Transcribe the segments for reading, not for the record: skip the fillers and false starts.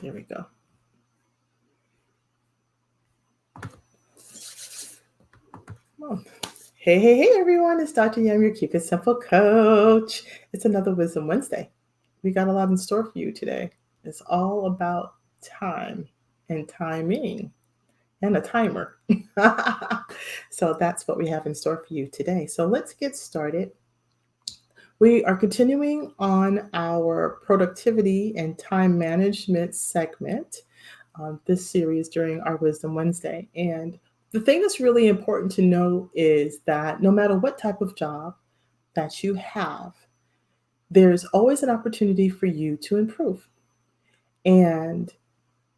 There we go. Oh. Hey, everyone. It's Dr. Yam, your Keep It Simple coach. It's another Wisdom Wednesday. We got a lot in store for you today. It's all about time and timing and a timer. So that's what we have in store for you today. So let's get started. We are continuing on our productivity and time management segment this series during our Wisdom Wednesday. And the thing that's really important to know is that no matter what type of job that you have, there's always an opportunity for you to improve. And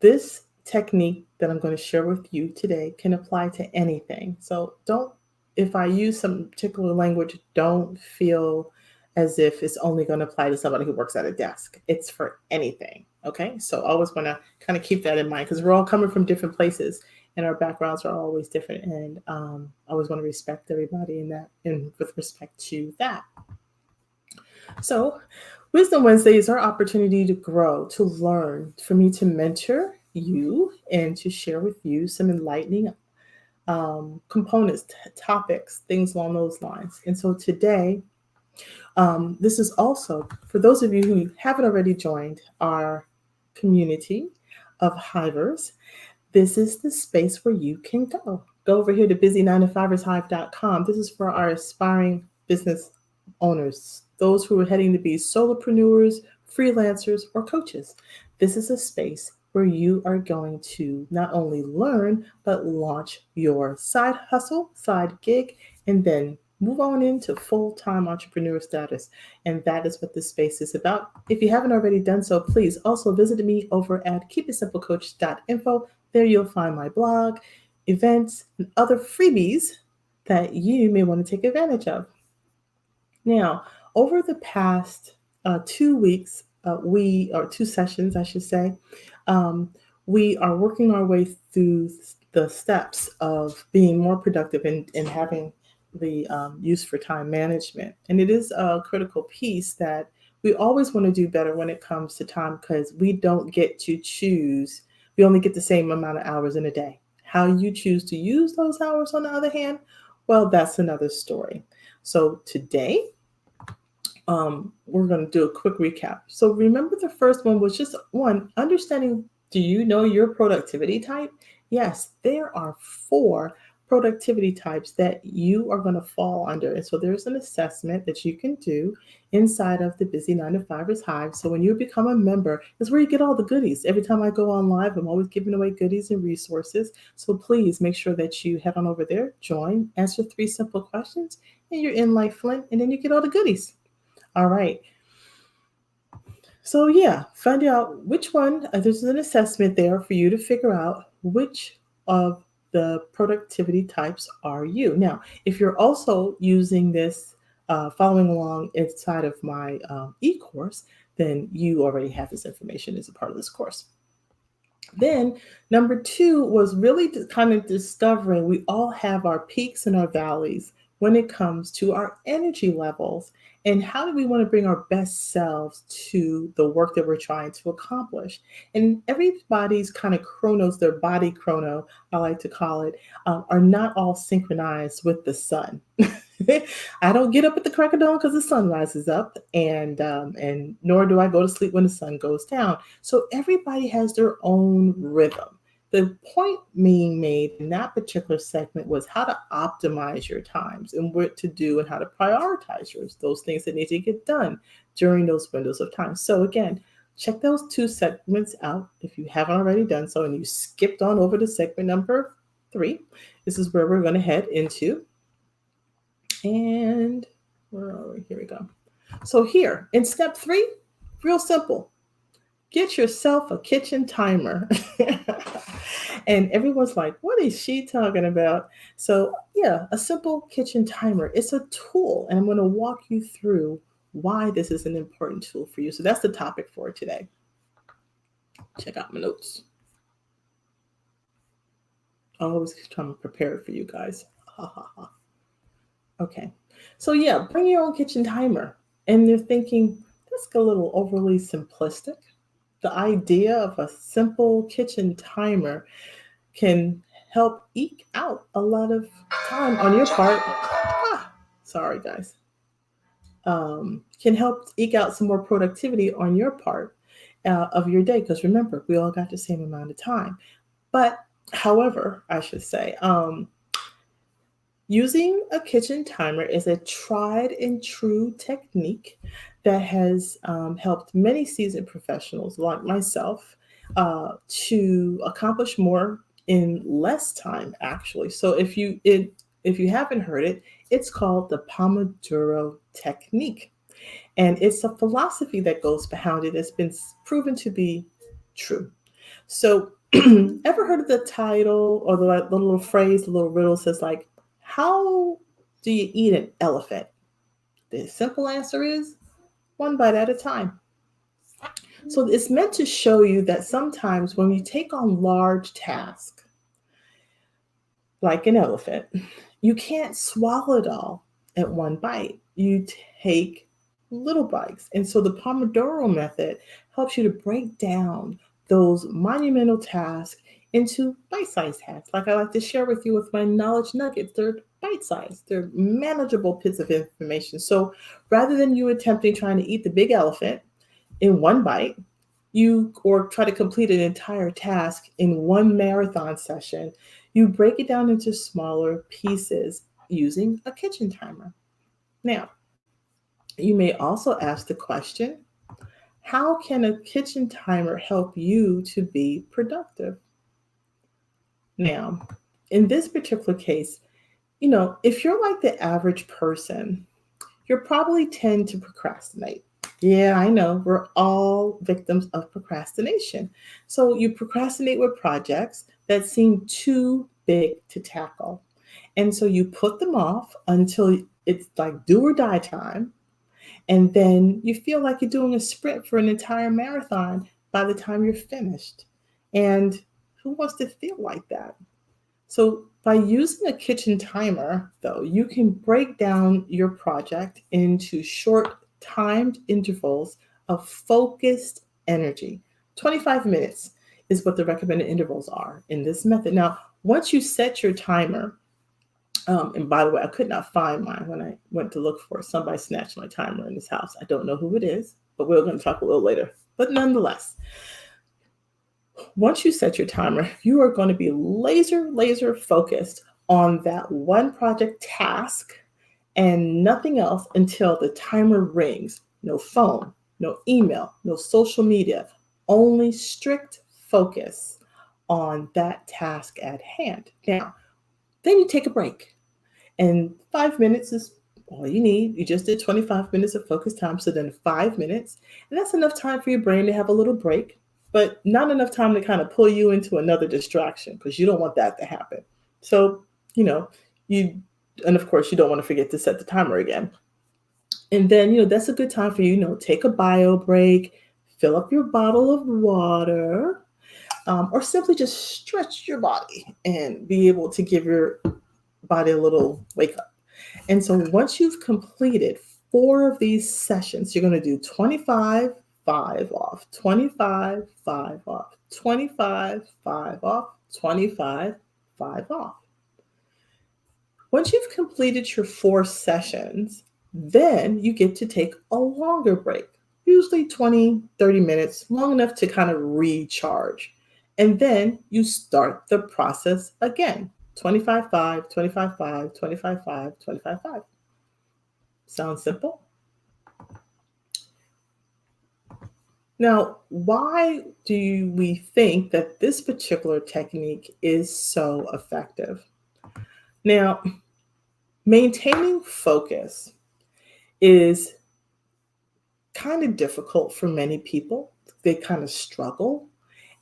this technique that I'm going to share with you today can apply to anything. So if I use some particular language, don't feel as if it's only going to apply to somebody who works at a desk. It's for anything. Okay. So I always want to kind of keep that in mind because we're all coming from different places and our backgrounds are always different. And I always want to respect everybody in that and with respect to that. So, Wisdom Wednesday is our opportunity to grow, to learn, for me to mentor you and to share with you some enlightening components, topics, things along those lines. And so today, this is also for those of you who haven't already joined our community of Hivers. This is the space where you can go. Go over here to busy9to5ershive.com. This is for our aspiring business owners, those who are heading to be solopreneurs, freelancers, or coaches. This is a space where you are going to not only learn, but launch your side hustle, side gig, and then move on into full-time entrepreneur status. And that is what this space is about. If you haven't already done so, please also visit me over at keepitsimplecoach.info. There you'll find my blog, events, and other freebies that you may want to take advantage of. Now, over the past 2 weeks, or 2 sessions, I should say, we are working our way through the steps of being more productive and having the use for time management. And it is a critical piece that we always want to do better when it comes to time because we don't get to choose. We only get the same amount of hours in a day. How you choose to use those hours, on the other hand, well, that's another story. So today, we're going to do a quick recap. So remember the first one was just one, understanding, do you know your productivity type? Yes, there are 4 productivity types that you are going to fall under. And so there's an assessment that you can do inside of the Busy 9to5ers Hive. So when you become a member, that's where you get all the goodies. Every time I go on live, I'm always giving away goodies and resources. So please make sure that you head on over there, join, answer 3 simple questions, and you're in like Flint, and then you get all the goodies. All right. So yeah, find out which one, there's an assessment there for you to figure out which of the productivity types are you. Now, if you're also using this, following along inside of my e-course, then you already have this information as a part of this course. Then number 2 was really kind of discovering we all have our peaks and our valleys when it comes to our energy levels and how do we want to bring our best selves to the work that we're trying to accomplish. And everybody's kind of chronos, their body chrono, I like to call it, are not all synchronized with the sun. I don't get up at the crack of dawn because the sun rises up, and nor do I go to sleep when the sun goes down. So everybody has their own rhythm. The point being made in that particular segment was how to optimize your times and what to do and how to prioritize those things that need to get done during those windows of time. So again, check those 2 segments out if you haven't already done so and you skipped on over to segment number 3. This is where we're going to head into. And where are we? Here we go. So here in step 3, real simple. Get yourself a kitchen timer. And everyone's like, what is she talking about? So yeah, a simple kitchen timer. It's a tool. And I'm going to walk you through why this is an important tool for you. So that's the topic for today. Check out my notes. I always come prepared for you guys. Okay. So yeah, bring your own kitchen timer. And they're thinking, that's a little overly simplistic. the idea of a simple kitchen timer can help eke out a lot of time on your part. Sorry, guys. Can help eke out some more productivity on your part of your day. Because remember, we all got the same amount of time. But, however, I should say, using a kitchen timer is a tried and true technique that has helped many seasoned professionals like myself to accomplish more in less time, actually. So if you haven't heard it, it's called the Pomodoro technique, and it's a philosophy that goes behind it that's been proven to be true. So, ever heard of the title or the little phrase, the little riddle says like, "How do you eat an elephant?" The simple answer is one bite at a time. So it's meant to show you that sometimes when you take on large tasks, like an elephant, you can't swallow it all at one bite. You take little bites. And so the Pomodoro method helps you to break down those monumental tasks into bite-sized tasks. Like I like to share with you with my knowledge nuggets, they're bite-sized, they're manageable bits of information. So rather than you attempting trying to eat the big elephant in one bite, you or try to complete an entire task in one marathon session, you break it down into smaller pieces using a kitchen timer. Now, you may also ask the question, how can a kitchen timer help you to be productive? Now, in this particular case, if you're like the average person, you probably tend to procrastinate. Yeah, I know. We're all victims of procrastination. So you procrastinate with projects that seem too big to tackle. And so you put them off until it's like do or die time. And then you feel like you're doing a sprint for an entire marathon by the time you're finished. And who wants to feel like that? So by using a kitchen timer, though, you can break down your project into short timed intervals of focused energy. 25 minutes is what the recommended intervals are in this method. Now, once you set your timer, and by the way, I could not find mine when I went to look for it. Somebody snatched my timer in this house. I don't know who it is, but we're going to talk a little later. But nonetheless, once you set your timer, you are going to be laser focused on that one project task and nothing else until the timer rings. No phone, no email, no social media, only strict focus on that task at hand. Now, then you take a break, and 5 minutes is all you need. You just did 25 minutes of focus time, so then 5 minutes, and that's enough time for your brain to have a little break, but not enough time to kind of pull you into another distraction because you don't want that to happen. So, and of course, you don't want to forget to set the timer again. And then, that's a good time for you, take a bio break, fill up your bottle of water, or simply just stretch your body and be able to give your body a little wake up. And so once you've completed 4 of these sessions, you're going to do 25, 5 off, 25, 5 off, 25, 5 off, 25, 5 off. Once you've completed your 4 sessions, then you get to take a longer break, usually 20, 30 minutes, long enough to kind of recharge. And then you start the process again, 25, 5, 25, 5, 25, 5, 25, 5. Sounds simple? Now, why do we think that this particular technique is so effective? Now, maintaining focus is kind of difficult for many people. They kind of struggle.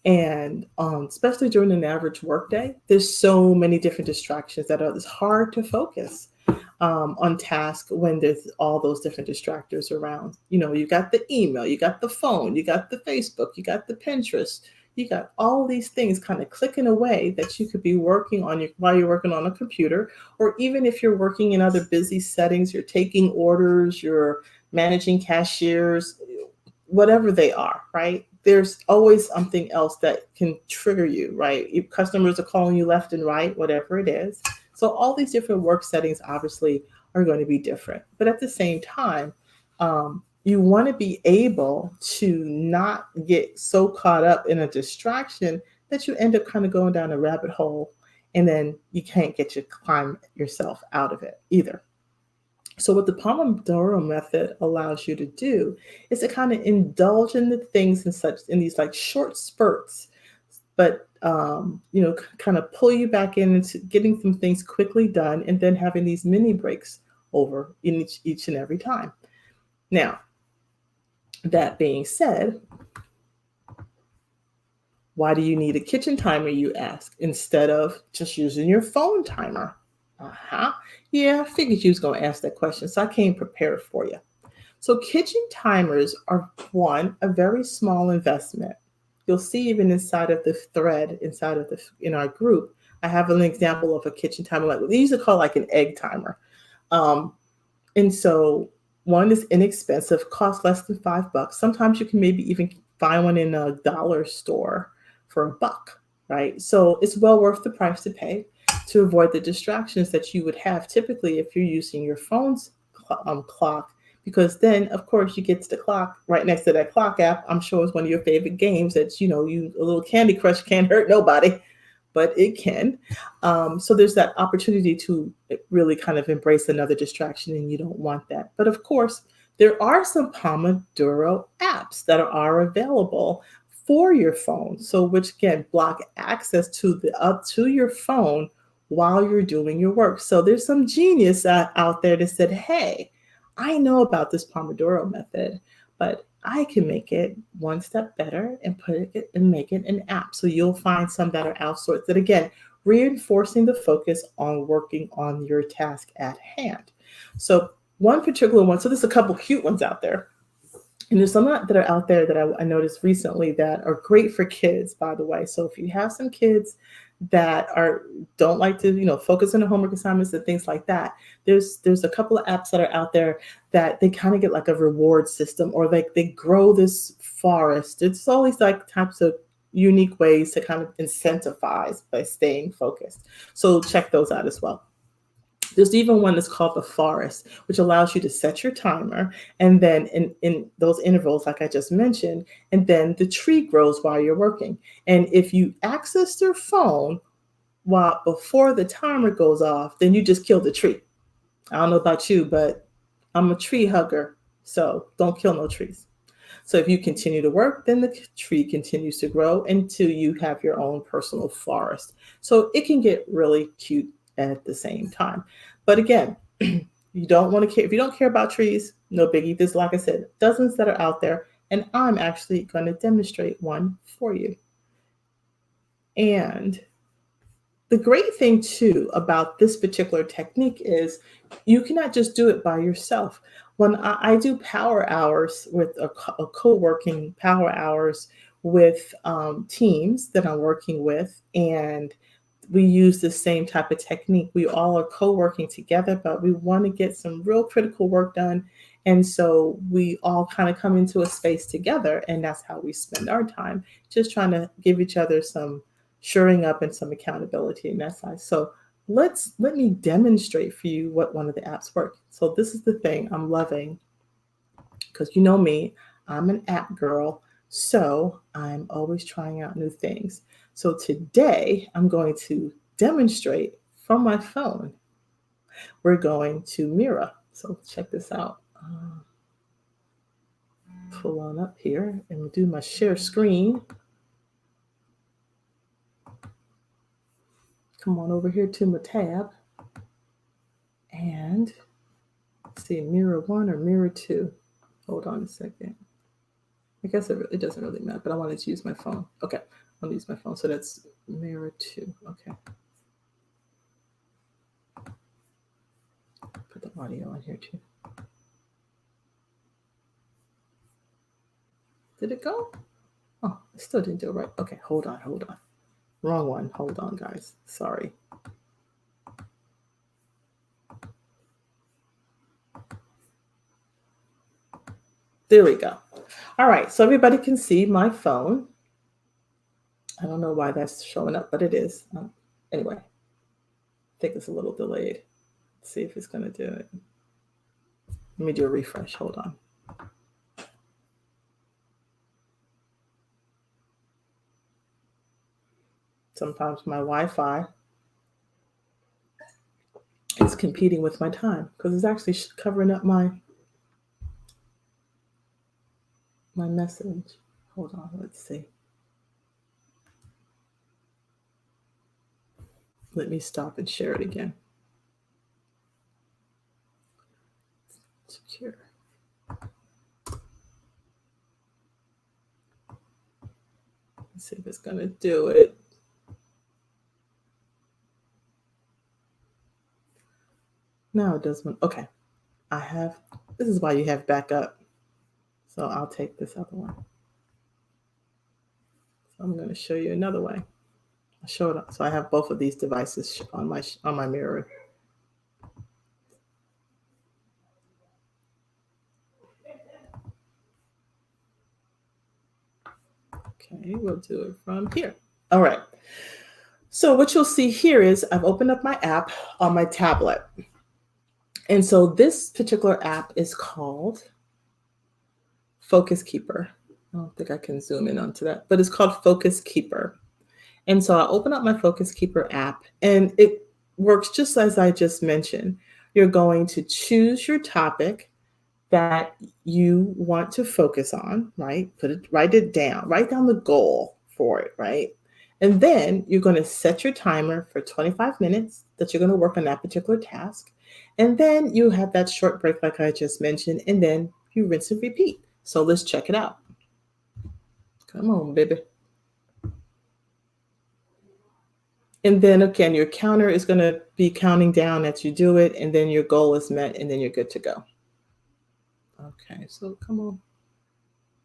And especially during an average workday, there's so many different distractions that it's hard to focus on task when there's all those different distractors around. You got the email, you got the phone, you got the Facebook, you got the Pinterest, you got all these things kind of clicking away that you could be working on while you're working on a computer, or even if you're working in other busy settings, you're taking orders, you're managing cashiers, whatever they are, right? there's always something else that can trigger you, right? If customers are calling you left and right, whatever it is. So all these different work settings obviously are going to be different. But at the same time, you want to be able to not get so caught up in a distraction that you end up kind of going down a rabbit hole and then you can't get your climb yourself out of it either. So what the Pomodoro method allows you to do is to kind of indulge in the things and such in these like short spurts, but kind of pull you back in into getting some things quickly done, and then having these mini breaks over in each and every time. Now, that being said, why do you need a kitchen timer, you ask, instead of just using your phone timer? Uh-huh. Yeah, I figured you was going to ask that question, so I came prepared for you. So kitchen timers are, one, a very small investment. You'll see even inside of the thread, in our group, I have an example of a kitchen timer. Like we used to call like an egg timer. And so one is inexpensive, costs less than $5. Sometimes you can maybe even find one in a dollar store for $1, right? So it's well worth the price to pay to avoid the distractions that you would have typically if you're using your phone's clock, because then of course you get to the clock right next to that clock app. I'm sure it's one of your favorite games that you a little Candy Crush can't hurt nobody, but it can. So there's that opportunity to really kind of embrace another distraction, and you don't want that. But of course, there are some Pomodoro apps that are available for your phone, so which again block access to your phone while you're doing your work. So there's some genius out there that said, "Hey, I know about this Pomodoro method, but I can make it one step better and make it an app." So you'll find some that are outsourced that again, reinforcing the focus on working on your task at hand. So one particular one, so there's a couple cute ones out there. And there's some that are out there that I noticed recently that are great for kids, by the way. So if you have some kids that don't like to, focus on the homework assignments and things like that, there's a couple of apps that are out there that they kind of get like a reward system, or like they grow this forest. It's all these like types of unique ways to kind of incentivize by staying focused. So check those out as well. There's even one that's called the forest, which allows you to set your timer, and then in those intervals, like I just mentioned, and then the tree grows while you're working. And if you access your phone before the timer goes off, then you just kill the tree. I don't know about you, but I'm a tree hugger, so don't kill no trees. So if you continue to work, then the tree continues to grow until you have your own personal forest. So it can get really cute at the same time. But again, you don't want to care. If you don't care about trees, no biggie. There's, like I said, dozens that are out there, and I'm actually going to demonstrate one for you. And the great thing too about this particular technique is you cannot just do it by yourself. When I do power hours with a co-working power hours with teams that I'm working with, and we use the same type of technique. We all are co-working together, but we want to get some real critical work done. And so we all kind of come into a space together, and that's how we spend our time, just trying to give each other some shoring up and some accountability in that side. So let me demonstrate for you what one of the apps work. So this is the thing I'm loving, because you know me, I'm an app girl. So I'm always trying out new things. So today I'm going to demonstrate from my phone. We're going to Mira. So check this out. Pull on up here and do my share screen. Come on over here to my tab. And see, Mira 1 or Mira 2. Hold on a second. I guess it doesn't really matter, but I wanted to use my phone. Okay, I'll use my phone. So that's Mira 2. Okay. Put the audio on here too. Did it go? Oh, it still didn't do it right. Okay, hold on. Wrong one. Hold on, guys. Sorry. There we go. All All right, so everybody can see my phone. I don't know why that's showing up, but it is. Anyway, I think it's a little delayed. Let's see if it's going to do it. Let me do a refresh. Hold on. Sometimes my Wi-Fi is competing with my time because it's actually covering up my message. Hold on, let's see. Let me stop and share it again. Secure. Let's see if it's going to do it. No, it doesn't. Okay. This is why you have backup. So I'll take this other one. So I'm going to show you another way. I'll show it. So I have both of these devices on my mirror. Okay, we'll do it from here. All right. So what you'll see here is I've opened up my app on my tablet. And so this particular app is called Focus Keeper. I don't think I can zoom in onto that, but it's called Focus Keeper. And so I open up my Focus Keeper app, and it works just as I just mentioned. You're going to choose your topic that you want to focus on, right? Write it down, write down the goal for it, right? And then you're going to set your timer for 25 minutes that you're going to work on that particular task. And then you have that short break, like I just mentioned, and then you rinse and repeat. So let's check it out. Come on, baby. And then again, your counter is going to be counting down as you do it, and then your goal is met, and then you're good to go. Okay, so come on.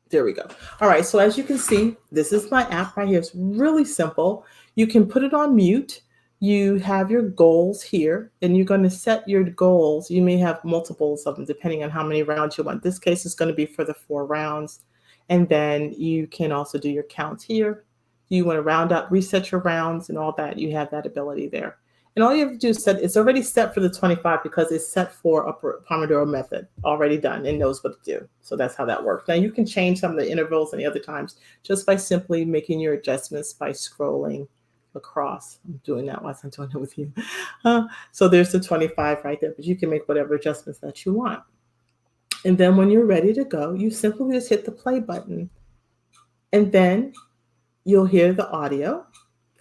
There we go. All right, so as you can see, this is my app right here. It's really simple. You can put it on mute. You have your goals here, and you're going to set your goals. You may have multiples of them depending on how many rounds you want. This case is going to be for the 4 rounds. And then you can also do your counts here. You want to round up, reset your rounds and all that. You have that ability there. And all you have to do is set, it's already set for the 25 because it's set for a Pomodoro method, already done and knows what to do. So that's how that works. Now you can change some of the intervals and the other times just by simply making your adjustments by scrolling across. I'm doing that whilst I'm doing it with you. So there's the 25 right there, but you can make whatever adjustments that you want. And then when you're ready to go, you simply just hit the play button. And then you'll hear the audio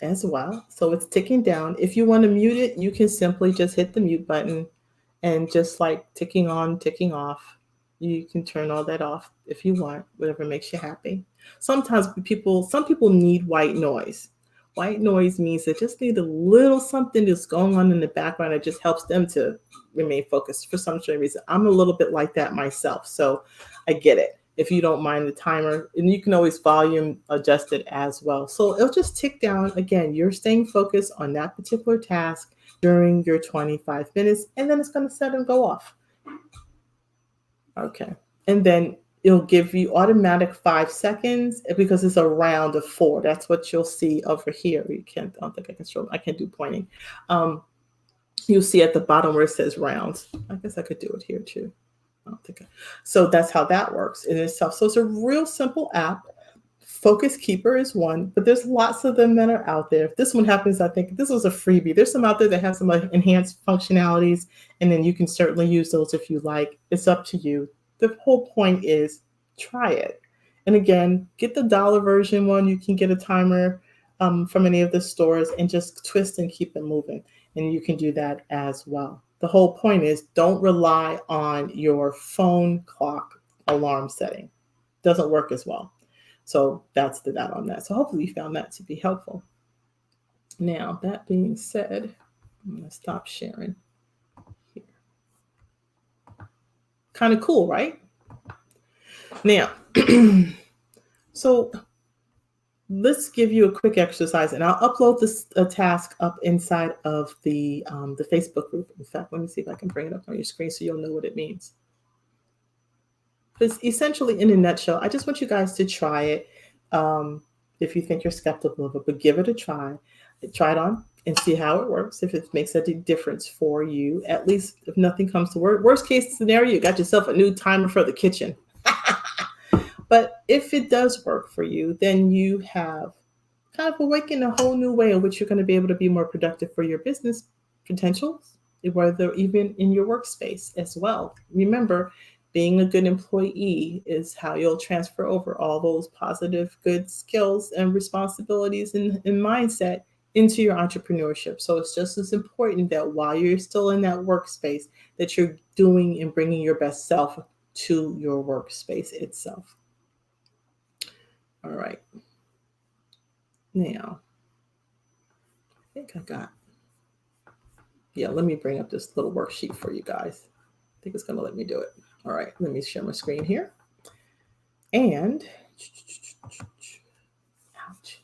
as well. So it's ticking down. If you want to mute it, you can simply just hit the mute button and just like ticking on, ticking off. You can turn all that off if you want, whatever makes you happy. Some people need white noise. White noise means they just need a little something that's going on in the background. It just helps them to remain focused for some strange reason. I'm a little bit like that myself, so I get it. If you don't mind the timer, and you can always volume adjust it as well. So it'll just tick down. Again, you're staying focused on that particular task during your 25 minutes, and then it's going to set and go off. Okay. And then it'll give you automatic 5 seconds because it's a round of 4. That's what you'll see over here. I don't think I can show, I can't do pointing. You'll see at the bottom where it says rounds. I guess I could do it here too. So that's how that works in itself. So it's a real simple app. Focus Keeper is one, but there's lots of them that are out there. If this one happens, I think this was a freebie. There's some out there that have some enhanced functionalities, and then you can certainly use those if you like. It's up to you. The whole point is try it. And again, get the dollar version one. You can get a timer from any of the stores and just twist and keep it moving. And you can do that as well. The whole point is don't rely on your phone clock alarm setting. Doesn't work as well. So that's the that on that. So hopefully you found that to be helpful. Now, that being said, I'm going to stop sharing here. Kind of cool, right? Now, so let's give you a quick exercise, and I'll upload this task up inside of the Facebook group. In fact, let me see if I can bring it up on your screen so you'll know what it means. But essentially, in a nutshell, I just want you guys to try it. Um, if you think you're skeptical of it, but give it a try. Try it on and see how it works. If it makes a difference for you, at least if nothing comes to worst case scenario, you got yourself a new timer for the kitchen. But if it does work for you, then you have kind of awakened a whole new way in which you're going to be able to be more productive for your business potentials, whether even in your workspace as well. Remember, being a good employee is how you'll transfer over all those positive, good skills and responsibilities and mindset into your entrepreneurship. So it's just as important that while you're still in that workspace, that you're doing and bringing your best self to your workspace itself. All right. Now, I think I got, yeah, let me bring up this little worksheet for you guys. I think it's going to let me do it. All right, let me share my screen here. And, ouch.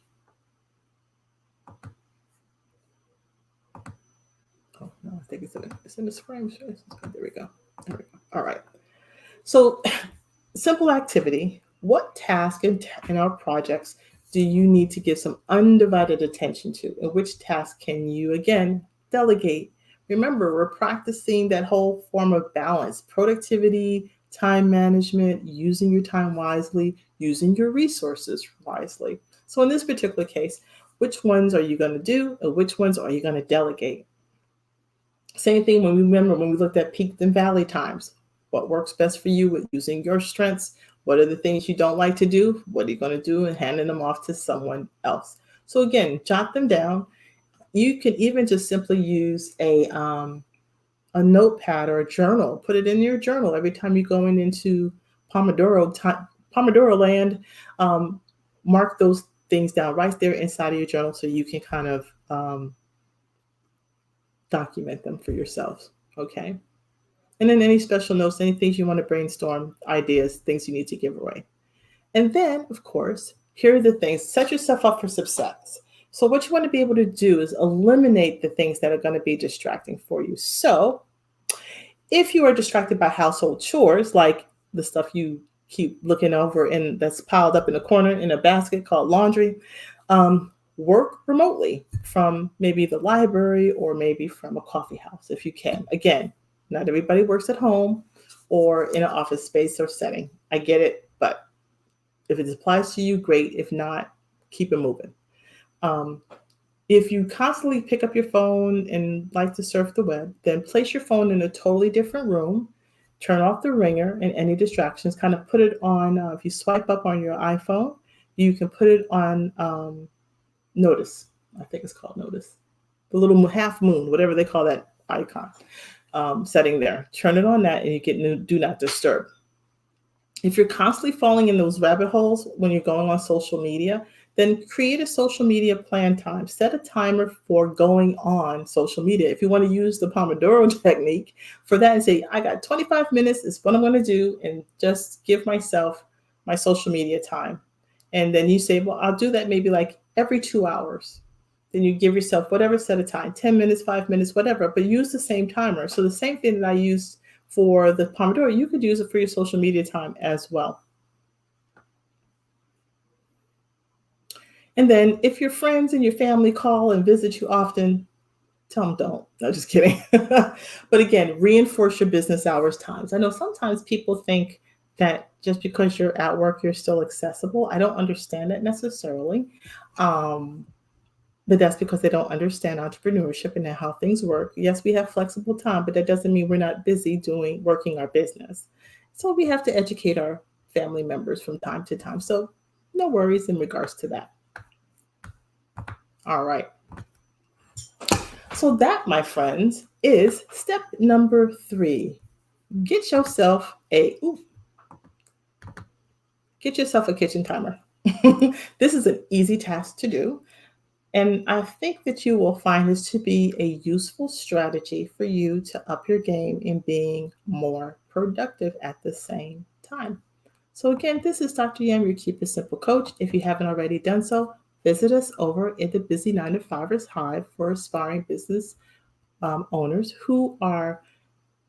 Oh, no, I think it's in the frame. There we go. There we go. All right. So, simple activity. What task in our projects do you need to give some undivided attention to? And which task can you, again, delegate? Remember, we're practicing that whole form of balance, productivity, time management, using your time wisely, using your resources wisely. So, in this particular case, which ones are you going to do and which ones are you going to delegate? Same thing when we looked at peak and valley times. What works best for you with using your strengths? What are the things you don't like to do? What are you going to do and handing them off to someone else? So again, jot them down. You can even just simply use a notepad or a journal. Put it in your journal every time you're going into Pomodoro land. Um, Mark those things down right there inside of your journal so you can kind of document them for yourselves. Okay. And then any special notes, any things you want to brainstorm, ideas, things you need to give away. And then, of course, here are the things. Set yourself up for success. So what you want to be able to do is eliminate the things that are going to be distracting for you. So if you are distracted by household chores, like the stuff you keep looking over and that's piled up in a corner in a basket called laundry, work remotely from maybe the library or maybe from a coffee house if you can. Again, not everybody works at home or in an office space or setting. I get it, but if it applies to you, great. If not, keep it moving. Um, if you constantly pick up your phone and like to surf the web, then place your phone in a totally different room, turn off the ringer and any distractions, kind of put it on, if you swipe up on your iPhone, you can put it on notice. I think it's called notice. The little half moon, whatever they call that icon setting there. Turn it on that and you get do not disturb. If you're constantly falling in those rabbit holes when you're going on social media, then create a social media plan time. Set a timer for going on social media. If you want to use the Pomodoro technique for that and say, I got 25 minutes, is what I'm going to do, and just give myself my social media time. And then you say, well, I'll do that maybe like every 2 hours. Then you give yourself whatever set of time, 10 minutes, 5 minutes, whatever, but use the same timer. So the same thing that I used for the Pomodoro, you could use it for your social media time as well. And then if your friends and your family call and visit you often, tell them don't. No, just kidding. But again, reinforce your business hours times. I know sometimes people think that just because you're at work, you're still accessible. I don't understand that necessarily. But that's because they don't understand entrepreneurship and how things work. Yes, we have flexible time, but that doesn't mean we're not busy working our business. So we have to educate our family members from time to time. So no worries in regards to that. All right. So that, my friends, is step number 3. Get yourself a kitchen timer. This is an easy task to do. And I think that you will find this to be a useful strategy for you to up your game in being more productive at the same time. So again, this is Dr. Yam, your Keep It Simple coach. If you haven't already done so, visit us over at the Busy 9-to-5ers Hive for aspiring business owners who are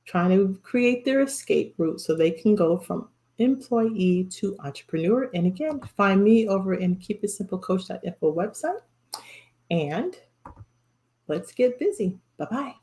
trying to create their escape route so they can go from employee to entrepreneur. And again, find me over in keepitsimplecoach.info website. And let's get busy. Bye-bye.